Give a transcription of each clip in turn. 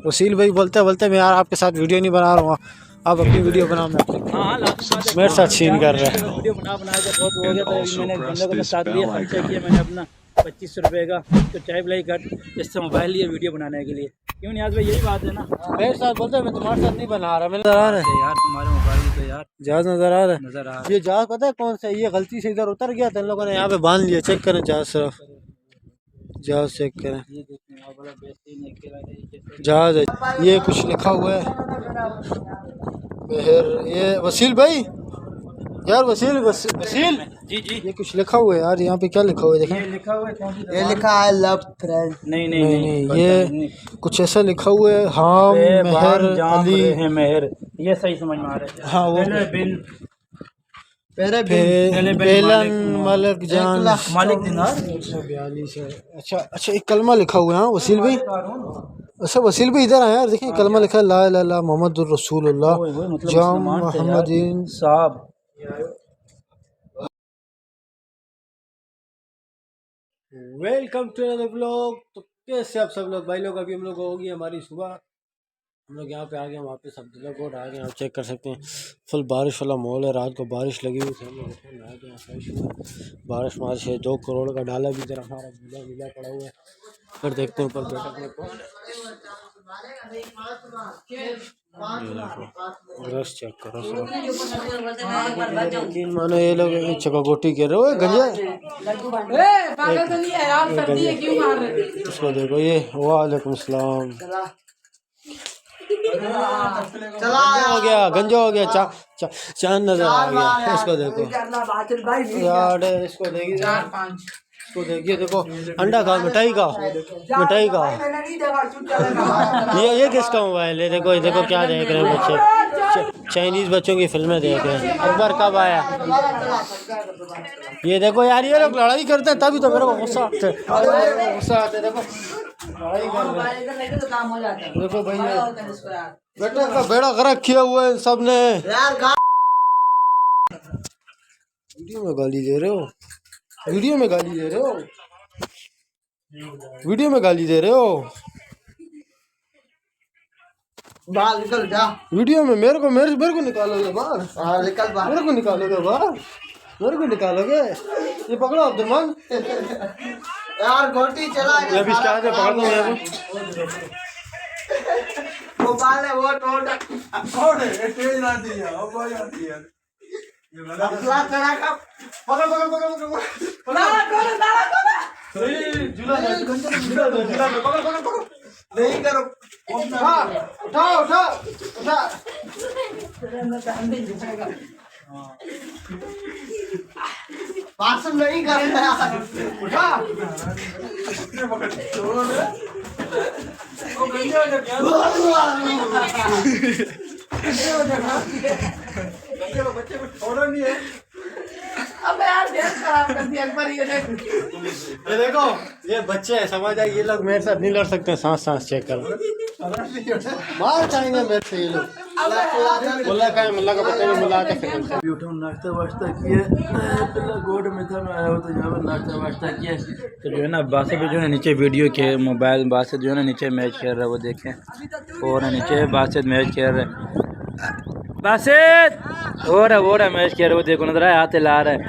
वसील भाई बोलते बोलते मैं यार आपके साथ वीडियो नहीं बना रहा हूँ, आप अपनी वीडियो बनाओ। मेरे साथ सीन कर रहे हैं। वीडियो बना के बहुत हो गया, तो मैंने बंदों के साथ लिया, खर्चा किया मैंने अपना 2500 रुपये का, तो चाय पिलाई कर इससे मोबाइल लिया वीडियो बनाने के लिए। क्यों नियाज़ भाई, यही बात है ना। मेरे साथ बोलते मैं तुम्हारे साथ नहीं बना रहा। नजर आ रहा है यार तुम्हारे मोबाइल पे यार जहाज नजर आ रहा है। नजर आ ये जहाज पता है कौन सा है? ये गलती से इधर उतर गया था, इन लोगों ने यहाँ पे बांध लिया। चेक करें जहाज, सिर्फ जहाज चेक करें, जहाज है। ये कुछ लिखा हुआ है मेहर, ये वसील भाई यार, वसील जी जी, ये कुछ लिखा हुआ है यार, यहाँ पे क्या लिखा हुआ है देखें। ये लिखा हुआ है, ये लिखा है लव फ्रेंड। नहीं नहीं, ये कुछ ऐसा लिखा हुआ है। हाँ मेहर अली है, मेहर, ये सही समझ में आ रहा है। हाँ वो बिन बेलन मलिक जान मालिक दिनार 42 है। अच्छा एक कलमा लिखा हुआ है। हाँ वसील भाई, अच्छा वसील भाई इधर आए यार, देखिए कलमा लिखा है, ला इलाहा इल्लल्लाह मुहम्मदुर रसूलुल्लाह जाम मोहम्मदीन साहब। Welcome to another vlog. तो कैसे आप सब लोग भाई लोग, अभी हम लोग होगी हमारी सुबह, हम लोग यहाँ पे आ गए, वहाँ पे सब लोग आ गए। आप चेक कर सकते हैं फुल बारिश वाला माहौल है। रात को बारिश लगी हुई थी, हम लोग उठे नहा के फ्रेश हुए। बारिश है। 2 करोड़ का डाला भी इधर हमारा गीला पड़ा हुआ है। फिर देखते हैं ऊपर बैठकने को। ब्रश चेक करो मानो ये लोग चकागोटी कह रहे हो गंजा। इसको देखो ये, वालेकुम सलाम। हो गया गंजा हो गया, चांद नजर आ गया। इसको देखो यार, इसको देखिए देखो अंडा का, मिठाई का ये किसका मोबाइल है? देखो देखो क्या देख रहे हैं बच्चे, चाइनीज बच्चों की फिल्में देख रहे हैं। अकबर कब आया? ये देखो यार, ये लोग लड़ाई करते हैं तभी तो मेरे को गुस्सा आता है। देखो लड़ाई कर रहे हैं। देखो भैया बेटा का बेड़ा गर्क किया हुआ है सब ने। वीडियो में गाली दे रहे हो, वीडियो में गाली दे रहे हो, वीडियो में गाली दे रहे हो। बाहर निकल जा। वीडियो में मेरे को निकालोगे बाहर? हाँ निकल बाहर। मेरे को निकालोगे बाहर? मेरे को निकालोगे? ये पकड़ो अब्दुलमान यार गोटी चला ये अभी क्या है, पकड़ लो यार। मोबाइल है वो तोड़ तेज ना दिया अब आ जाती है। अपना चढ़ा का पकड़ नहीं करो। उठा भाषण नहीं करना है। उठा बच्चे को छोड़ो नहीं है। अब यार देख खराब कर दिया एक बार। ये देखो ये बच्चे हैं, समझ आए। ये लोग मेरे साथ नहीं लड़ सकते। सांस चेक करो, मार चाहेंगे मेरे से ये लोग। मुल्ला का पता नहीं, मुल्ला के फिर उठा नाश्ता वाश्ता किया, पहले गोड में था, मैं आया हूँ तो यहाँ पर नाश्ता वाश्ता किया। तो जो है ना बासित भी जो है नीचे वीडियो के मोबाइल, बासित जो है ना नीचे मैच खेल रहा है, वो देखें। और नीचे बासित मैच खेल रहा है, बासित हो रहा मैच खेल रहा है, वो देखो नजर आया, हाथ ला रहा है।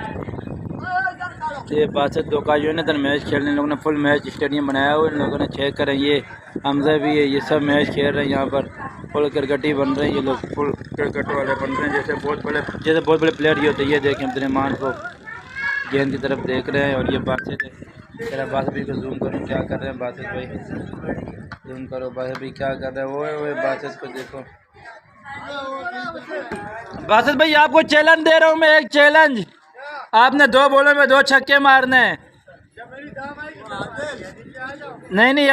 ये बासित दो का जो है ना इधर मैच खेलने, इन लोगों ने फुल मैच स्टेडियम बनाया हुआ है। इन लोगों ने चेक करें, ये हमजा भी है, ये सब मैच खेल रहे हैं यहाँ पर। फुल क्रिकेट ही बन रहे हैं ये लोग, फुल क्रिकेट वाले बन रहे हैं, जैसे बहुत बड़े प्लेयर ही होते हैं। ये देखें अब्दुलरहमान को गेंद की तरफ देख रहे हैं। और ये बासित है, तेरा बासित भी को जूम करो क्या कर रहे हैं बासित भाई, जूम करो बासित भी क्या कर रहे हैं। वो बासित को देखो। बासित भाई आपको चैलेंज दे रहा हूँ मैं, एक चैलेंज। आपने 2 बॉलों में 2 छक्के मारने हैं। नहीं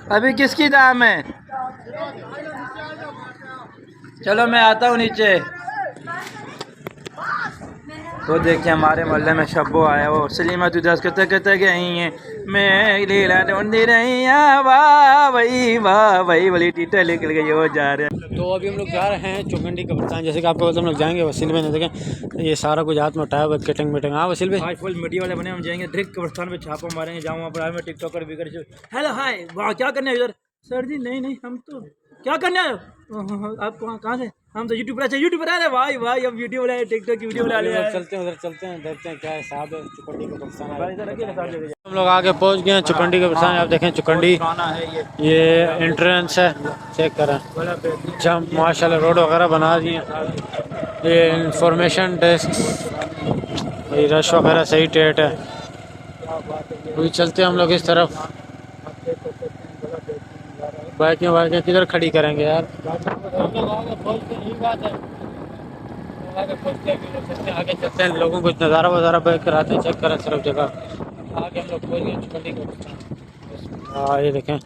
अभी किसकी दाम है? चलो मैं आता हूँ नीचे। वो देखिए हमारे मोहल्ले में शब्बो आया, वो सलीमा तू दस कहते गई हैं मैं लीला ढूंढी रही वाह वही वाली टीटा निकल गई, वो जा रहे हैं। तो अभी हम लोग जा रहे हैं चुकंडी कब्रिस्तान, जैसे कि आपको बोलते हम लोग जाएंगे वसील भाई ने देखें ये सारा कुछ हाथ में उठाया हुआ कटिंग मिटिंग। हाँ वसील भाई आज फुल मीडिया वाले बने, हम जाएंगे डायरेक्ट कब्रिस्तान पे छापा मारेंगे, जाऊँ वहाँ पर टिकटॉकर बिगड़। हेलो हाय वाह क्या करने इधर सर जी? नहीं हम तो क्या करने आए हो? आप कहाँ से? हम तो यूट्यूब पर आ रहे भाई अब वीडियो बनाए, टिकटॉक की वीडियो बना ले। चलते हैं उधर, चलते हैं देखते हैं क्या हिसाब है चुकंडी का कब्रिस्तान। हम लोग आगे पहुंच गए हैं चुकंडी का कब्रिस्तान। आप देखें चुकंडी ये एंट्रेंस है, चेक करें जहाँ माशाल्लाह रोड वगैरह बना दिए। ये इंफॉर्मेशन डेस्क, ये रश वगैरह सही टेट है। अभी चलते हैं हम लोग इस तरफ। बाइकें किधर खड़ी करेंगे यार? आगे चलते हैं, लोगों को नज़ारा वज़ारा बैक कराते हैं, चेक करें सिर्फ जगह। आगे हम लोग पहुँच गए चुकंडी का। हाँ ये देखें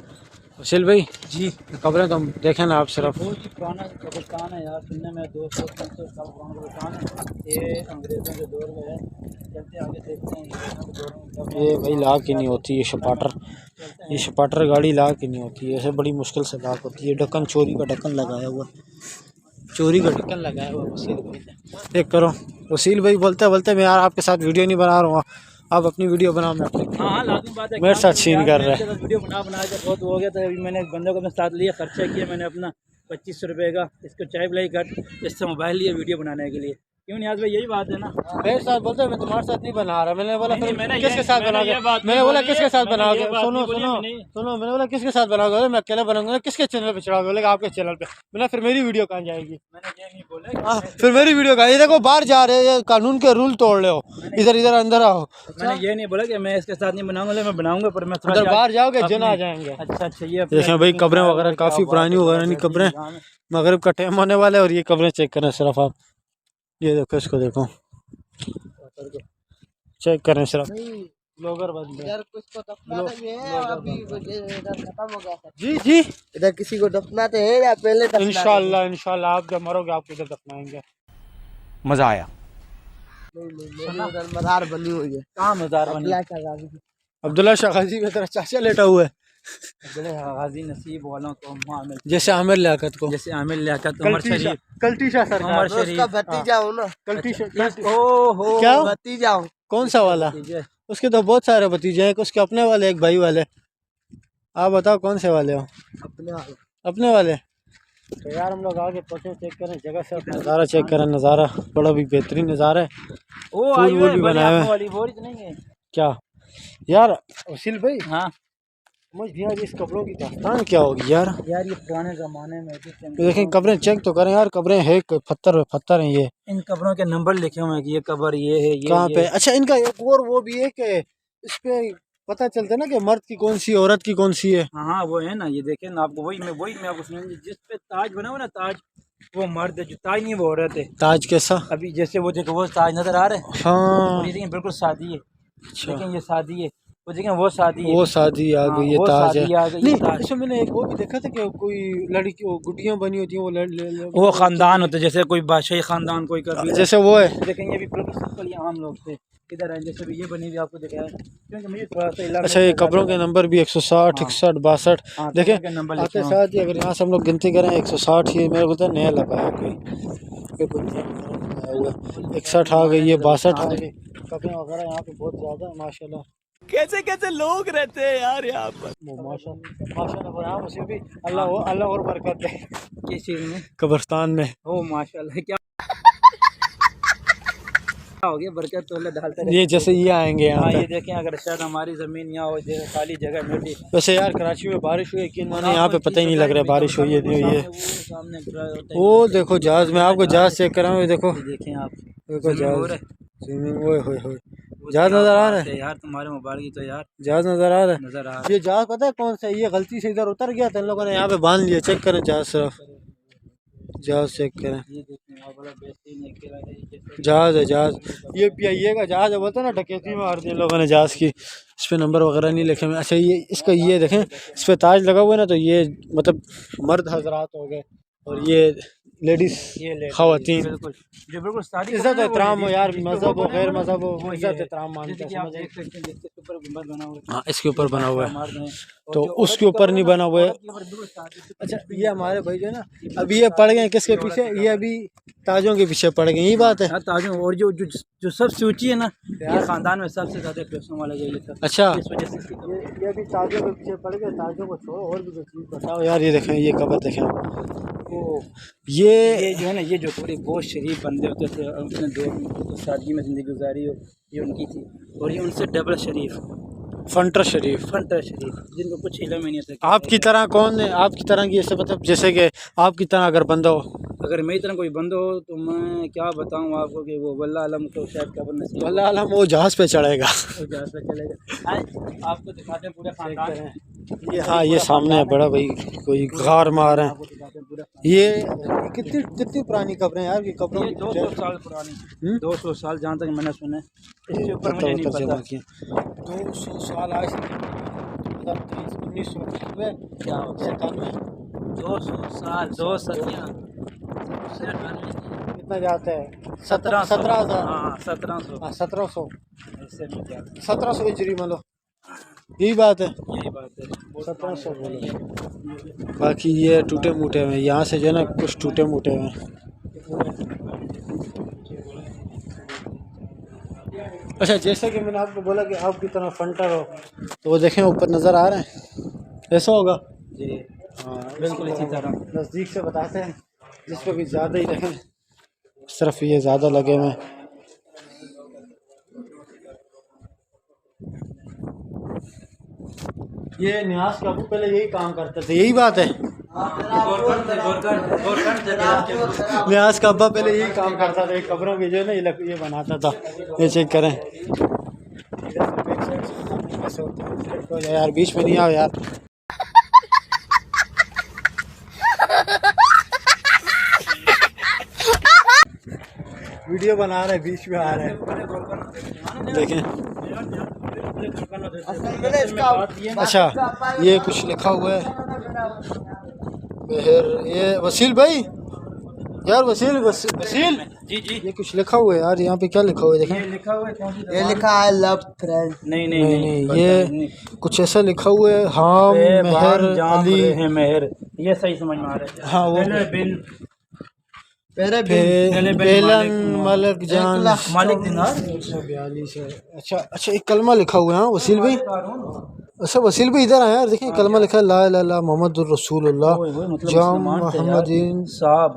वसील भाई जी कब्रें तो देखें ना आप सिर्फ। बहुत ही पुराना कब्रिस्तान है यार, सुनने में 200-300 साल पुराना कब्रिस्तान है। ये अंग्रेज़ों के दौर में है। चलते आगे देखते हैं। ये भाई लाक ही नहीं होती ये शपाटर गाड़ी लाक ही नहीं होती है, ऐसे बड़ी मुश्किल से लाक होती है। ढक्कन चोरी का ढक्कन लगाया हुआ, चोरी का ढक्कन लगाया हुआ वसील भाई ने। देख करो वसील भाई बोलते मैं यार आपके साथ वीडियो नहीं बना रहा हूँ, आप अपनी वीडियो बनाओ। मैं अपनी हाँ लाजमी बात है, मेरे साथ छीन कर रहे हैं। वीडियो बना के बहुत हो गया था। अभी मैंने एक बंदे को अपने साथ लिया, खर्चा किया मैंने अपना 2500 रुपये का, इसको चाय पिलाई कर, इससे मोबाइल लिया वीडियो बनाने के लिए। क्यों नियाज़ भाई यही बात है ना? मेरे साथ बोलते मैं तुम्हारे साथ नहीं बना रहा। मैंने बोला फिर मैंने किसके साथ बनाओगे? मैंने बोला किसके साथ बनाओगे? सुनो मैंने बोला किसके साथ बनाओगे? मैं अकेले बनाऊंगा। किसके चैनल पे चढ़ाओगे? बोले आपके चैनल पे। मैंने फिर मेरी वीडियो कहाँ जाएगी? मैंने ये नहीं बोला। फिर मेरी वीडियो कहाँ? ये देखो बाहर जा रहे हैं, कानून के रूल तोड़ रहे हो, इधर अंदर आओ। मैंने ये नहीं बोला कि मैं इसके साथ नहीं बनाऊंगा, मैं बनाऊंगा पर मैं उधर बाहर जाओगे जन आ जाएंगे। अच्छा ये देखें भाई कब्रें वगैरह काफ़ी पुरानी वगैरह नहीं कब्रें, मगरिब का टाइम होने वाला है। और ये कब्रें चेक करें सिर्फ आप, ये देखो इसको देखो चेक करें सिर्फ। ब्लॉगर बंदे इधर कुछ को दफनाते हैं, अभी इधर खत्म हो गया था। जी इधर किसी को दफनाते हैं या पहले दफनाते हैं? इंशाल्लाह आप जब मरोगे आपको इधर दफनाएंगे। मजा आया। नहीं, उधर मज़ार बनी हुई है। कहाँ मज़ार बनी? अब्दुल्ला शाह गाजी में तेरा चाचा लेटा हुआ है, गाजी नसीब वालों को मामिल, जैसे आमिर लियाकत को, जैसे आमिर लियाकत, उमर शरीफ, कल्टी शाह सरकार, उमर शरीफ, उसका भतीजा हूँ ना। कल्टी ओहो क्या भतीजा हूँ। कौन सा वाला? उसके तो बहुत सारे भतीजे हैं, उसके अपने वाले एक भाई वाले। आप बताओ कौन से वाले हो? अपने वाले। तो यार हम लोग आगे पहुँचे, चेक करें जगह से नज़ारा चेक करें। नज़ारा बड़ा भी बेहतरीन नज़ारा है। फूल वूल भी बनाए हुए हैं। क्या यार वसील भाई? हाँ समझ भी यार इस कपड़ों की दास्तान क्या होगी यार? यार ये पुराने ज़माने में तो देखें कब्रें चेक तो करें यार, कब्रें है पत्थर हैं ये। इन कब्रों के नंबर लिखे हुए हैं कि ये कब्र ये है, ये कहाँ पे? अच्छा इनका एक और वो भी है कि इस पे पता चलता है ना कि मर्द की कौन सी औरत की कौन सी है। हाँ वो है ना, ये देखें ना आपको, वही मैं आपको सुनाऊंगी। जिस पे ताज बना हुआ ना, ताज वो मर्द है, जो ताज नहीं वो औरत है। ताज कैसा? अभी जैसे वो देखो वो ताज नजर आ रहा है, हाँ और ये देखें बिल्कुल शादी है। अच्छा लेकिन ये शादी है, वो देखें वो शादी है, वो शादी आ गई, ये वो ताज है। शादी आ गई, ये नहीं ताज। इसमें मैंने एक वो भी देखा था कि कोई लड़की वो गुड्डियाँ बनी होती हैं, वो खानदान होते हैं, जैसे कोई बादशाही खानदान, कोई कबीला, जैसे वो है। देखें ये भी बिल्कुल सिंपल ये आम लोग थे। इधर है जैसे भी ये बनी हुई आपको दिखाया, क्योंकि मुझे थोड़ा सा इलाका अच्छा ये कब्रों के नंबर भी 160 61 62 देखें के नंबर आते लिखे साथ ही। अगर यहाँ से हम लोग गिनती करें 160, ये मेरे को तो नया लगा है कोई 61 आ गई, ये 62 आ गई। कब्रें वगैरह यहाँ पे बहुत ज़्यादा है माशाल्लाह। कैसे लोग रहते हैं यार यहाँ पर। माशाल्लाह यहाँ मुझे भी अल्लाह और बरकत दे। किस चीज़ में? कब्रिस्तान में। ओ माशाल्लाह क्या हो गया, बरकत तो अल्लाह डालता है। ये जैसे ये आएंगे यहाँ हाँ पे। ये देखें, अगर शायद हमारी ज़मीन यहाँ हो, जैसे खाली जगह मिट्टी। वैसे यार कराची में बारिश हुई कि इन्होंने यहाँ पे पता ही नहीं लग रहा है बारिश हुई है नहीं हुई है। सामने वो देखो जहाज में आपको जहाज चेक करा हुआ, देखो देखें आप, देखो जहाज स्विमिंग हो जहाज नजर आ रहा है यार, तुम्हारे मोबाइल की तो यार जहाज नजर आ रहा है। नजर आ ये जहाज पता है कौन सा है? ये गलती से इधर उतर गया था, इन लोगों ने यहाँ पे बांध लिया। चेक करें जहाज, सिर्फ जहाज चेक करें। जहाज है जहाज, ये PIA का जहाज है, बोलते हैं ना डकैती मार दी लोगों ने जहाज की। इस पे नंबर वगैरह नहीं लिखे हुए। अच्छा ये इसका ये देखें, इस पे ताज लगा हुआ है ना, तो ये मतलब मर्द हजरात हो गए, और ये लेडीज ख़वातीन बिल्कुल जो बिल्कुल शादी इज़्ज़त एहतराम हो यार, जिसपे मज़हब हो वो गैर बना है, मज़हब हो, वो ये इज़्ज़त है। एहतराम मानते जैसे कि हैं, आप समझ देख सकते हैं जिसके ऊपर गुंबद बना हुआ है, हाँ इसके ऊपर बना हुआ है, मार दें। और तो जो उसके औरत का ऊपर वो नहीं ना, बना हुआ है। औरत के ऊपर बिल्कुल शादी से अच्छा कुछ भी ये नहीं हमारे होता। भाई जो है ना अभी ये पड़ गए किसके पीछे, ये अभी ताजों के पीछे पड़ गए, यही बात है। हाँ, ताजों और जो जो जो सबसे ऊंची है ना, ये खानदान में सबसे ज्यादा पैसों वाला यही था। अच्छा इस वजह से इसकी ये अभी ताजों के पीछे पड़ गए, ताजों को छोड़ो और भी कोई चीज़ बताओ यार। ये देखें, ये कबर देखें, वो ये जो है ना, ये जो पूरे बहुत शरीफ बंदे होते थे, अपने दो तो सादगी में ज़िंदगी गुजारी हो, ये उनकी थी। और ये उनसे डबल शरीफ, फंटर शरीफ। फंटर शरीफ, जिनको कुछ इल्म ही नहीं था। आपकी तरह कौन है, आपकी तरह की ऐसे मतलब जैसे कि आपकी तरह अगर बंदा हो, अगर मेरी तरह कोई बंदा हो तो मैं क्या बताऊँ आपको कि वो वल्लाह आलम को शायद कब्र नसीब हो। अल्लाह आलम वो जहाज़ पे चढ़ेगा। वो जहाँ से चलेगा। हाँ, आपको दिखाते हैं पूरा खानदान। ये हाँ ये सामने है बड़ा भाई, कोई गार मार है। आपको दिखाते हैं पूरा। ये कितनी कितनी पुरानी कब्रें हैं यार, ये कब्रों ये की 200 साल पुरानी, 200 साल जहाँ तक मैंने सुना है, इसके ऊपर मुझे नहीं जमा पता। किया 200 साल आज से 1990 क्या हो गया? 97 200 साल, 2 सदियाँ, कितना जाता है 1700, 17,000, हाँ 1700, हाँ 1700, ऐसे में क्या था? 1700 हिजरी मान लो, यही बात है, यही बात है। 1700 बोलो। बाकी ये टूटे मूटे हुए हैं, यहाँ से जो है ना कुछ टूटे मूटे हुए हैं। अच्छा जैसे कि मैंने आपको बोला कि आपकी तरह फंटर हो, तो वो देखें ऊपर नज़र आ रहे हैं, ऐसा होगा जी हाँ बिल्कुल इसी तरह। नज़दीक से बताते हैं, जिस पे भी ज़्यादा ही देखें, सिर्फ ये ज़्यादा लगे हुए हैं। ये न्यास काबू पहले यही काम करते थे, यही बात है। न्यास का अब्बा पहले यही काम करता था, कब्रों की जो है ना ये बनाता था। ये चेक करें तो यार बीच में नहीं आओ यार। वीडियो बना रहे बीच में आ रहे हैं, देखें। अच्छा ये कुछ लिखा हुआ है मेहर, ये वसील भाई यार, वसील जी जी, ये कुछ लिखा हुआ है यार, यहाँ पे क्या लिखा हुआ है देखें। ये लिखा हुआ है कौन सी ये जबान? लिखा है लव फ्रेंड। नहीं नहीं नहीं नहीं पता ये नहीं। कुछ ऐसा लिखा हुआ है, हाँ मेहर अली, है मेहर, ये सही समझ में आ रहा है। हाँ वो पहले बिन पेलन मलिक जान मालिक दिनार। 142 है। अच्छा अच्छा एक कलमा लिखा हुआ है, हाँ वसील भाई, अच्छा वसील भाई इधर आए यार, देखें कलमा लिखा है ला इलाहा इल्लल्लाह मुहम्मदुर रसूलुल्लाह मतलब जाम मुसलमान थे यार। मोहम्मदीन साहब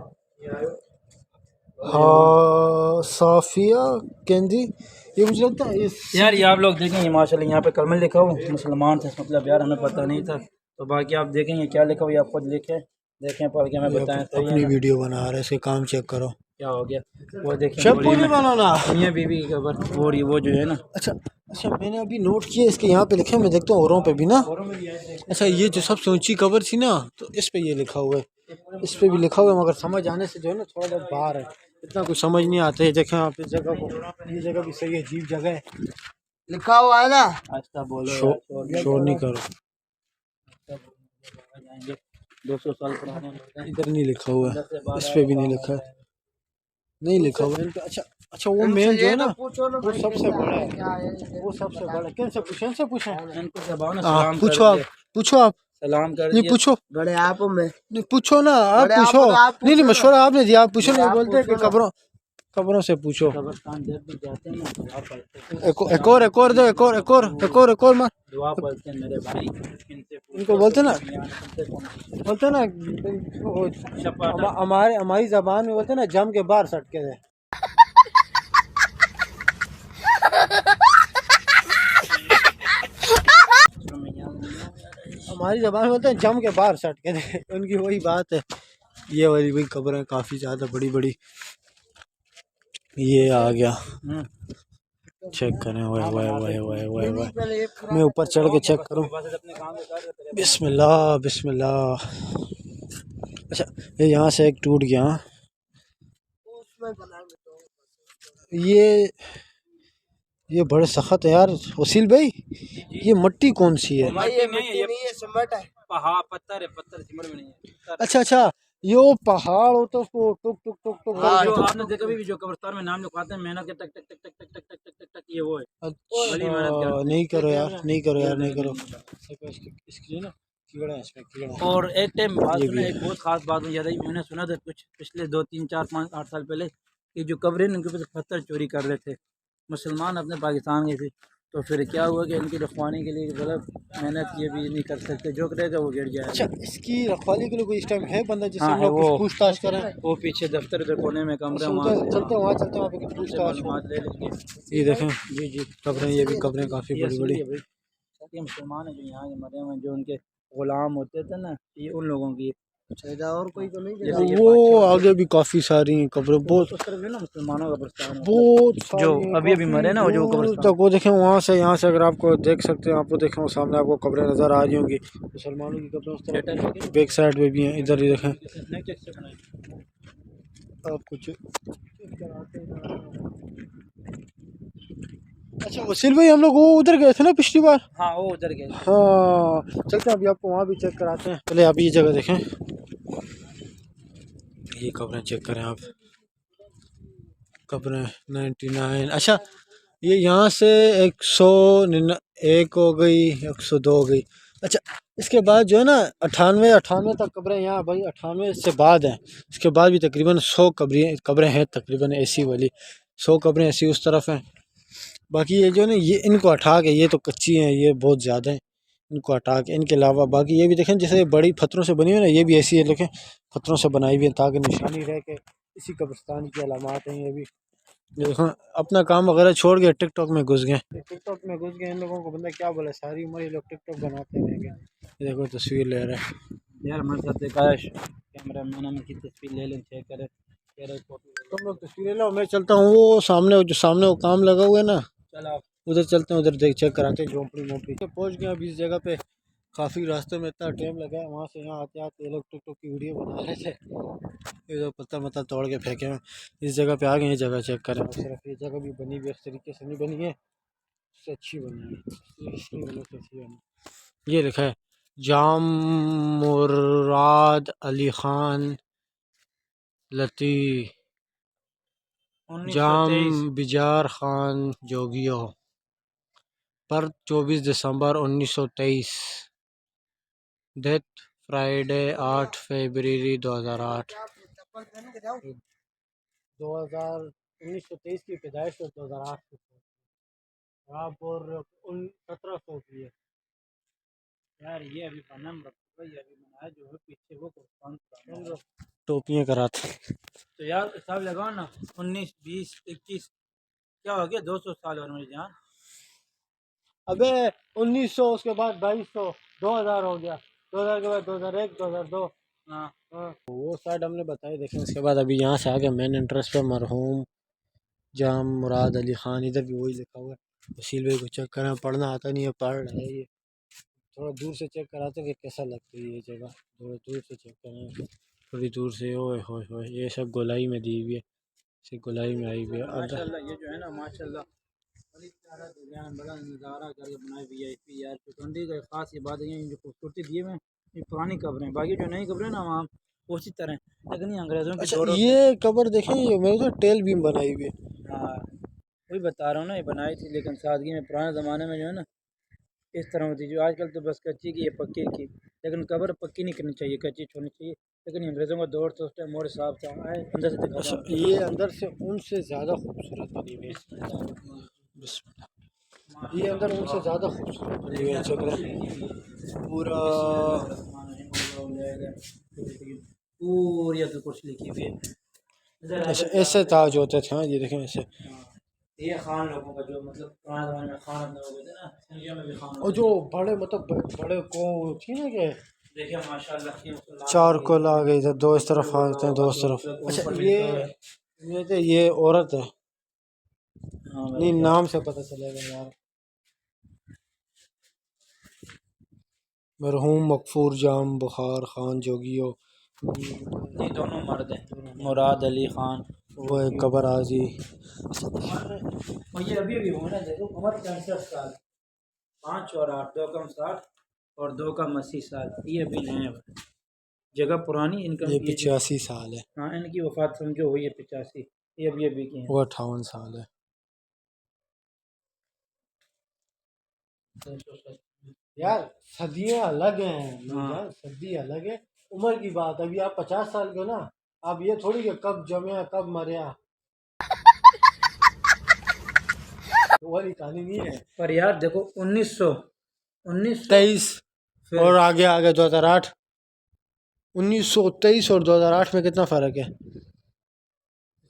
हाँ साफिया केंदी, ये मुझे लगता है यार, ये आप लोग देखेंगे माशाल्लाह, यहाँ पे कलमा लिखा हो मुसलमान थे, मतलब यार हमें पता नहीं था। तो बाकी आप देखेंगे क्या लिखा हुआ, आप खुद देखें पढ़ के हमें बताएं। तो अपनी वीडियो बना रहे हैं, इसके काम चेक करो। क्या हो गया वो देखें, शप्पू नहीं बनाना। मियाँ बीवी की खबर, और ये वो जो है ना, अच्छा अच्छा मैंने अभी नोट किया, इसके यहाँ पे लिखे, मैं देखता हूँ औरों पे भी ना। अच्छा ये जो सबसे ऊंची कबर थी ना, तो इस पे ये लिखा हुआ है, इस पे भी लिखा हुआ है, मगर समझ आने से जो है ना थोड़ा बहुत बाहर है, इतना कुछ समझ नहीं आता है। देखें आप इस जगह को, ये जगह भी सही है, अजीब जगह है। लिखा हुआ है ना, अच्छा बोलो शोर नहीं करो, 200 साल पुराने। इधर नहीं लिखा हुआ है, इस पे भी नहीं लिखा है, नहीं लिखा हुआ है इनका। अच्छा अच्छा वो मेन जो है ना वो सबसे बड़ा है, वो सबसे बड़ा। किन से पूछें, इनसे पूछें, इनको जबान हाँ सलाम पूछो कर आप, दिया, पूछो आप, सलाम कर नहीं दिया। पूछो, बड़े आप में नहीं पूछो ना, आप अरे आप पूछो, आप नहीं नहीं पूछो मशवरा आपने दिया, आप पूछो, नहीं आप बोलते हैं कि पूछो ना। कब्रों से पूछो। कब्रिस्तान जब भी जाते हैं ना, दुआ पढ़ते हैं, एक और दो, एक और मार, दुआ पढ़ते हैं मेरे भाई, इनसे पूछो, इनको बोलते ना, इनसे पूछो। बोलते ना हमारी जबान में बोलते ना जम के बाहर सटके थे। हमारी जबान में बोलते हैं जम के बाहर सटके थे, उनकी वही बात है। ये वाली भाई कब्रें काफ़ी ज़्यादा बड़ी बड़ी, ये आ गया, चेक करें, वाह वाह वाह वाह वाह वाह, मैं ऊपर चढ़ के चेक करूं, बिस्मिल्लाह बिस्मिल्लाह। अच्छा ये यहाँ से एक टूट गया, ये बड़े सख्त है यार वसील भाई, ये मट्टी कौन सी है? भाई ये मिट्टी नहीं है, सिमट है। हाँ पत्थर है, पत्थर सिमट में नहीं है। अच्छा अच्छा यो पहाड़ होता है उसको टुक टुक टुक टुक हाँ, जो करके आपने देखा भी जो कब्रिस्तान में नाम लिखवाते हैं मेहनत के टक टक टक टक टक टक टक टक टक ये वो है। बड़ी मेहनत अच्छा करते नहीं करो यार, नहीं करो हैं। यार, नहीं करो। इसके लिए ना कीड़ा है, इसमें कीड़ा है। और एक टाइम बात ये भी सुना, है। एक बहुत खास बात मुझे याद आई, मैंने सुना था कुछ पिछले 2 3 4 5 8 साल पहले कि जो कब्रें इनके ऊपर से पत्थर चोरी कर रहे थे मुसलमान अपने पाकिस्तान गए थे, तो फिर क्या हुआ कि इनकी रखवाली के लिए मतलब मेहनत ये भी नहीं कर सकते, जो करेगा वो गिर जाएगा। अच्छा, इसकी रखवाली के लिए कोई इस टाइम है बंदा जिससे हाँ हम है लोग वो, कुछ पूछताछ करें? वो पीछे दफ्तर के कोने में कमरा, चलते वहाँ हैं, से चलते हैं, वहाँ चलते हैं, वहाँ पे कुछ उनसे पूछताछ हो। मालूमात ले लेंगे। ये देखें जी जी, कब्रें, ये भी कब्रें काफ़ी ये बड़ी असली बड़ी। है भाई, ये मुसलमान है जो यहाँ के मरे हुए हैं, जो उनके गुलाम होते थे ना, ये उन लोगों की। अच्छा, और कोई तो नहीं जैसे ये वो बादशाह होते आगे भी काफ़ी सारी कब्रें, थे, बहुत उस तरफ है ना मुसलमानों का कब्रिस्तान, बहुत मतलब जो सारी हैं, अभी अभी मरे ना, वो जो दूर कब्रिस्तान। तक वो देखें, वहाँ से यहाँ से अगर आपको देख सकते हैं, आपको देखें वो सामने आपको कब्रें नज़र आ रही होंगी मुसलमानों की कब्रें। उस तरफ बैक साइड में भी हैं, इधर ही देखें आप कुछ। अच्छा वसील भाई, हम लोग वो उधर गए थे ना पिछली बार। हाँ वो उधर गए। हाँ चलते हैं, अभी आपको वहाँ भी चेक कराते हैं। पहले आप ये जगह देखें, ये कब्रें चेक करें आप, कब्रें 99। अच्छा ये यहाँ से 101 हो गई, 102 हो गई। अच्छा इसके बाद जो है ना 98 98 तक कब्रें यहाँ भाई, 98 से बाद हैं। इसके बाद भी तकरीबन 100 कब्रें हैं तकरीबन ऐसी वाली, 100 कब्रें ऐसी उस तरफ हैं। बाकी ये जो है ना, ये इनको हटा के, ये तो कच्ची हैं, ये बहुत ज़्यादा हैं, इनको हटा के, इनके अलावा बाकी ये भी देखें जैसे बड़ी पत्थरों से बनी हुई है ना, ये भी ऐसी है देखें, पत्थरों से बनाई हुई है ताकि निशानी रहे कि इसी कब्रिस्तान की अलामात हैं। ये भी ये देखो अपना काम वगैरह छोड़ के टिकटॉक में घुस गए, टिकटॉक में घुस गए। इन लोगों को बंदा क्या बोले, सारी उम्र ये लोग टिकटॉक बनाते रहेंगे। ये देखो तस्वीर ले रहे हैं यार हमारे साथ काश कैमरा मैन हमें की तस्वीर ले लें, चेक करें, तुम लोग तस्वीरें लो, मैं चलता हूँ वो सामने, जो सामने वो काम लगा हुआ है ना, चलो उधर चलते हैं, उधर देख चेक कराते हैं झोंपड़ी वोंपड़ी। पहुँच गए अभी इस जगह पे, काफ़ी रास्ते में इतना टाइम लगा है, वहाँ से यहाँ आते आते ये लोग टिकटॉक की वीडियो बना रहे थे, ये लोग पत्थर मतलब तोड़ के फेंके हैं। इस जगह पे आ गए, ये जगह चेक करें। सिर्फ ये जगह भी बनी हुई इस तरीके से नहीं बनी है, इससे अच्छी बनी है, इसकी वजह से अच्छी बनी। ये लिखा है जाम मुराद अली ख़ान लती, जाम 1923। बिजार ख़ान जोगियो पर 24 दिसंबर 1923, डेथ फ्राइडे 8 फरवरी 2008। 1923 की पैदाइश और 2008 की आप, और 1700 की है यार ये अभी बनम रखा, ये अभी बनाया जो है पीछे वो कुर्बान पुराना है। टोपियाँ कराते। तो यार हिसाब लगाओ ना, 19 20 21 क्या हो गया, 200 साल और मेरी जान। अबे 1900, उसके बाद 2200, 2000 हो गया, 2000 के बाद 2001, 2002। हाँ हाँ वो साइड हमने बताई देखें। उसके बाद अभी यहाँ से आगे मेन इंटरेस्ट पे मरहूम जाम मुराद अली ख़ान, इधर भी वही लिखा हुआ है। वसील भाई को चेक करें, पढ़ना आता नहीं है, पढ़ रहे हैं ये, थोड़ा दूर से चेक कराते हैं कि कैसा लगता है ये जगह, थोड़ा दूर से चेक करें, थोड़ी दूर से। ओए होए होए, ये सब गोलाई में दी हुई है, इसी गोलाई में आई हुई है। माशाल्लाह, ये जो है ना माशाल्लाह बड़ी प्यारा डिजाइन, बड़ा नज़ारा करके बनाए VIP यार। चुकंदी का खास ये बात है, जो खूबसूरती दिए हुए हैं, ये पुरानी कब्रें, बाकी जो नई कब्रें ना वहाँ उसी तरह, लेकिन ये अंग्रेज़ों के अच्छा दौर। ये कबर देखें, ये मेरे तो टेल बीम बनाई हुई है। हाँ वही बता रहा हूँ ना, ये बनाई थी, लेकिन सादगी में पुराने ज़माने में जो है ना इस तरह होती, जो आजकल तो बस कच्ची की है, पक्की की, लेकिन कब्र पक्की नहीं करनी चाहिए, कच्ची छोड़नी चाहिए। लेकिन ये अंग्रेज़ों का दौर तो उस टाइम मोड़ साफ था, आए अंदर से दिखा अच्छा रहा ये अंदर से उनसे ज़्यादा खूबसूरत बनी हुई है, ये अंदर उनसे ज़्यादा खूबसूरत बनी हुई है जगह पूरा। पूरी अब्दुल कुर्स लिखी हुई है। ऐसे ऐसे ताज होते थे। हाँ ये देखें ऐसे, ये खान लोगों का जो मतलब पुराने ज़माने में खान अपने लोग थे ना, इंडिया में भी खान और जो बड़े मतलब बड़े को थी ना कि देखिए माशाल्लाह की चार को आ गई इधर, दो इस तरफ आ जाते हैं, दो इस तरफ। अच्छा ये औरत है, नहीं नाम से पता चलेगा यार। मरहूम मकफूर जाम बुखार ख़ान जोगियो, ये दोनों मर्द हैं, मुराद अली ख़ान। वो एक कबर आजी। और ये अभी भी हो ना, देखो उम्र 65 साल, 5 और 8, 2 कम 60 और 2 कम 80 साल, ये अभी नए हैं। जगह पुरानी इनकम ये की। 85 साल है, हाँ, इनकी वफात समझो हुई है 85, ये अभी की है। वो 58 साल है। यार सदियां अलग हैं, हाँ। सदी अलग है, उम्र की बात। अभी आप 50 साल के हो ना, आप ये थोड़ी कि कब जमे कब मरे, वो वाली कहानी नहीं है। पर यार देखो 1923 23 फिर और आगे आगे 2008, 1923 और 2008 में कितना फर्क है।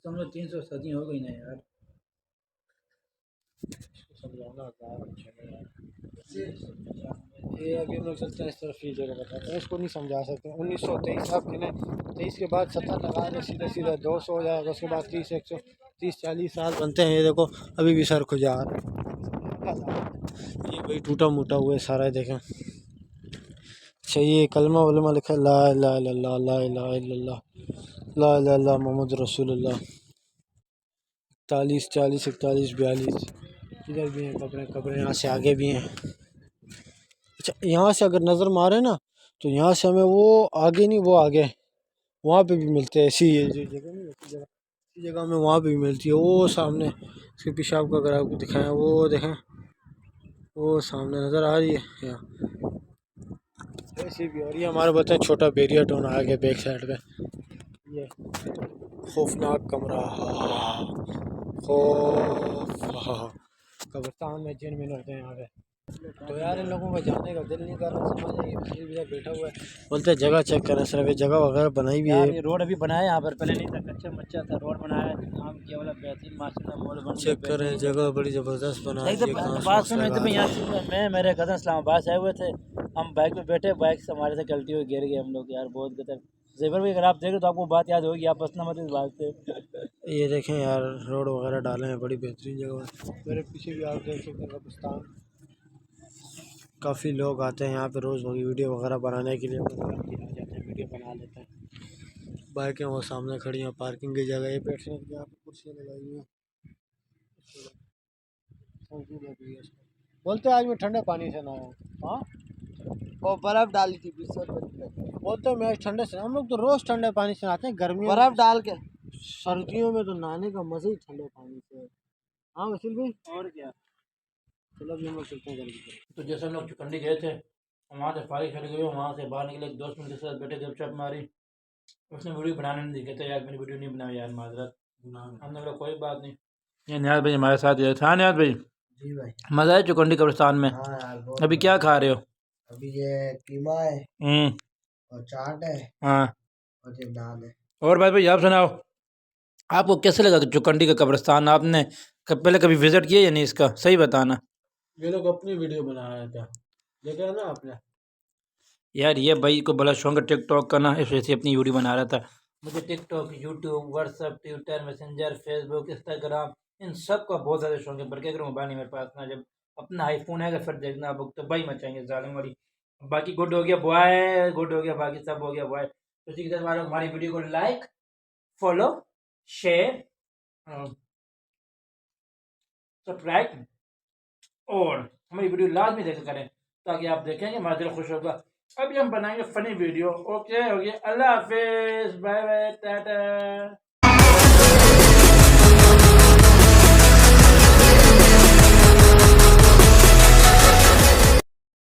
समझो 300 सदी हो गई ना यार। ये अभी हम लोग चलते हैं इस तरफ, ये जगह बताते हैं, इसको नहीं समझा सकते। 1923 आप गिने, 23 के बाद 70 लगा दे, सीधा सीधा 200 हो जाएगा, उसके बाद 30, 130-40 साल बनते हैं। ये देखो अभी भी सर खुजा रहा है, ये भाई टूटा मोटा हुआ है सारा, देखें। अच्छा ये कलमा वलमा लिखा है, ला इलाहा इल्लल्लाह, ला इलाहा इल्लल्लाह, ला इलाहा इल्लल्लाह मोहम्मद रसूलुल्लाह। 41, 40, 41, 42 इधर भी हैं कब्रें, कब्रें यहाँ से आगे भी हैं। अच्छा यहाँ से अगर नज़र मारे ना, तो यहाँ से हमें वो आगे नहीं, वो आगे वहाँ पे भी मिलते हैं। ऐसी ये जो जगह नहीं, ऐसी जगह, इसी जगह में वहाँ पे भी मिलती है। वो सामने इसके पेशाब का, अगर आपको दिखाएं, वो देखें, वो सामने नज़र आ रही है यहाँ, ऐसी भी। और ये हमारे बताए छोटा बैरियर टोन आ गया बैक साइड पे, ये खौफनाक कमरा, खौफ, कब्रिस्तान में जिन मिन होते हैं यहाँ पे। तो यार इन लोगों को जाने का दिल नहीं कर रहा, समझ नहीं, इधर बैठा हुआ है, बोलते हैं जगह चेक करें। सिर्फ ये जगह वगैरह बनाई भी यार है, ये रोड अभी बनाया यहाँ पर, पहले नहीं था, कच्चा मच्चा था, रोड बनाया है, काम किया वाला बेहतरीन माशाल्लाह, मॉल बन चेक करें, जगह बड़ी ज़बरदस्त बनाई है। बात सुन में, तो यहाँ से मैं मेरे कदम इस्लामाबाद से आए हुए थे, हम बाइक पे बैठे, बाइक से हमारे से गलती हुई, गिर गए हम लोग यार, बहुत गदर। जेवर भी अगर आप देख रहे तो आपको बात याद होगी, आप हंसना मत इस बात से। ये देखें यार, रोड वगैरह डाले हैं, बड़ी बेहतरीन जगह है। मेरे पीछे भी आप देख सकते हैं कब्रिस्तान, काफ़ी लोग आते हैं यहाँ पे रोज़ वीडियो वगैरह बनाने के लिए, आ जाते हैं, वीडियो बना लेते हैं। बाइकें वो सामने खड़ी हैं, पार्किंग की जगह, ये बैठने के लिए यहाँ पे कुर्सियाँ लगाई हुई हैं। बोलते आज मैं ठंडे पानी से नहाया हूँ, हाँ वो बर्फ डाली थी 20 रुपए बोलते मैं ठंडे से, हम लोग तो रोज़ ठंडे पानी से नहाते हैं गर्मियों में, बर्फ डाल के। सर्दियों में तो नहाने का मज़ा ही ठंडे पानी से है। हाँ वसील भाई, और क्या। चलो अभी हम लोग चलते हैं जल्दी से। तो जैसे हम लोग चुकंडी गए थे, वहाँ से फारिग चले गए, वहाँ से बाहर निकले, 2 मिनट के साथ बैठे, गपशप मारी, उसने वीडियो बनाने नहीं दी, कहते यार मैंने वीडियो नहीं बनाई यार, माजरत। हमने बोला कोई बात नहीं। ये नियाज भाई हमारे साथ गए थे। हाँ नियाज भाई, जी भाई। मज़ा है चुकंडी कब्रिस्तान में। हाँ यार बहुत अभी क्या खा रहे हो? अभी ये कीमा है और चाट है हाँ। और ये नान है। और भाई आप सुनाओ, आपको कैसे लगा कि चुकंडी का कब्रिस्तान आपने पहले कभी विजिट किया या नहीं, इसका सही बताना। ये लोग अपनी वीडियो बना रहे थे, देखा ना आपने। यार ये भाई को बड़ा शौक है टिकटॉक का ना, इस वजह से अपनी वीडियो बना रहा था। मुझे TikTok, YouTube, WhatsApp, Twitter, Messenger, Facebook, Instagram, इन सब का बहुत ज़्यादा शौक है। बल्कि अगर मोबाइल नहीं मेरे पास ना, जब अपना आईफोन आएगा फिर देखना आप तबाही मचाएंगे जालिम वाली। बाकी गुड हो गया बॉय, गुड हो गया, बाकी सब हो गया बॉय। तो इसी के साथ हमारी वीडियो को लाइक, फॉलो, शेयर, सब्सक्राइब और हमारी वीडियो लाजमी देखा करें, ताकि आप देखेंगे हमारा दिल खुश होगा। अभी हम बनाएंगे फनी वीडियो। ओके, हो गया, अल्लाह हाफिज़, बाय बाय, टाटा।